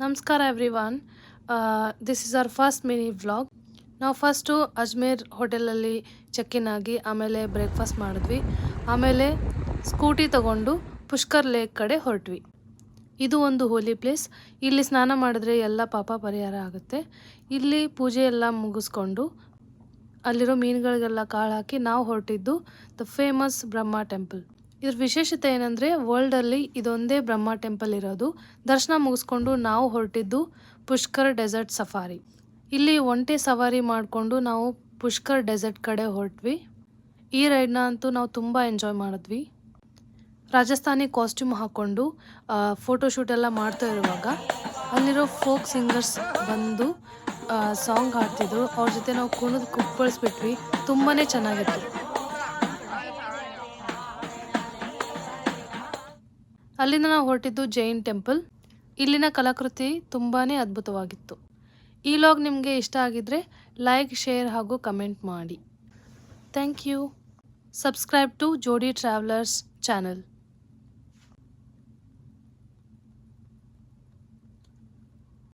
ನಮಸ್ಕಾರ everyone. This is our first mini vlog. ನಾವು first Ajmer ಹೋಟೆಲಲ್ಲಿ ಚೆಕ್ ಇನ್ ಆಗಿ ಆಮೇಲೆ ಬ್ರೇಕ್ಫಾಸ್ಟ್ ಮಾಡಿದ್ವಿ. ಆಮೇಲೆ ಸ್ಕೂಟಿ ತಗೊಂಡು ಪುಷ್ಕರ್ ಲೇಕ್ ಕಡೆ ಹೊರಟ್ವಿ. ಇದು ಒಂದು ಹೋಲಿ ಪ್ಲೇಸ್. ಇಲ್ಲಿ ಸ್ನಾನ ಮಾಡಿದ್ರೆ ಎಲ್ಲ ಪಾಪ ಪರಿಹಾರ ಆಗುತ್ತೆ. ಇಲ್ಲಿ ಪೂಜೆ ಎಲ್ಲ ಮುಗಿಸ್ಕೊಂಡು ಅಲ್ಲಿರೋ ಮೀನುಗಳಿಗೆಲ್ಲ ಕಾಳು ಹಾಕಿ ನಾವು ಹೊರಟಿದ್ದು ದ ಫೇಮಸ್ ಬ್ರಹ್ಮ ಟೆಂಪಲ್. ಇದ್ರ ವಿಶೇಷತೆ ಏನಂದರೆ ವರ್ಲ್ಡಲ್ಲಿ ಇದೊಂದೇ ಬ್ರಹ್ಮ ಟೆಂಪಲ್ ಇರೋದು. ದರ್ಶನ ಮುಗಿಸ್ಕೊಂಡು ನಾವು ಹೊರಟಿದ್ದು ಪುಷ್ಕರ್ ಡೆಸರ್ಟ್ ಸಫಾರಿ. ಇಲ್ಲಿ ಒಂಟೆ ಸವಾರಿ ಮಾಡಿಕೊಂಡು ನಾವು ಪುಷ್ಕರ್ ಡೆಸರ್ಟ್ ಕಡೆ ಹೊರಟ್ವಿ. ಈ ರೈಡ್ನ ಅಂತೂ ನಾವು ತುಂಬ ಎಂಜಾಯ್ ಮಾಡಿದ್ವಿ. ರಾಜಸ್ಥಾನಿ ಕಾಸ್ಟ್ಯೂಮ್ ಹಾಕ್ಕೊಂಡು ಫೋಟೋಶೂಟ್ ಎಲ್ಲ ಮಾಡ್ತಾ ಇರುವಾಗ ಅಲ್ಲಿರೋ ಫೋಕ್ ಸಿಂಗರ್ಸ್ ಬಂದು ಸಾಂಗ್ ಹಾಡ್ತಿದ್ರು. ಅವ್ರ ಜೊತೆ ನಾವು ಕುಣಿದು ಕುಪ್ಪಳಿಸ್ಬಿಟ್ವಿ. ತುಂಬಾ ಚೆನ್ನಾಗಿತ್ತು. ಅಲ್ಲಿಂದ ನಾವು ಹೊರಟಿದ್ದು ಜೈನ್ ಟೆಂಪಲ್. ಇಲ್ಲಿನ ಕಲಾಕೃತಿ ತುಂಬಾ ಅದ್ಭುತವಾಗಿತ್ತು. ಈ ವ್ಲಾಗ್ ನಿಮಗೆ ಇಷ್ಟ ಆಗಿದ್ರೆ ಲೈಕ್, ಶೇರ್ ಹಾಗೂ ಕಮೆಂಟ್ ಮಾಡಿ. Thank you. Subscribe to Jodi travellers channel.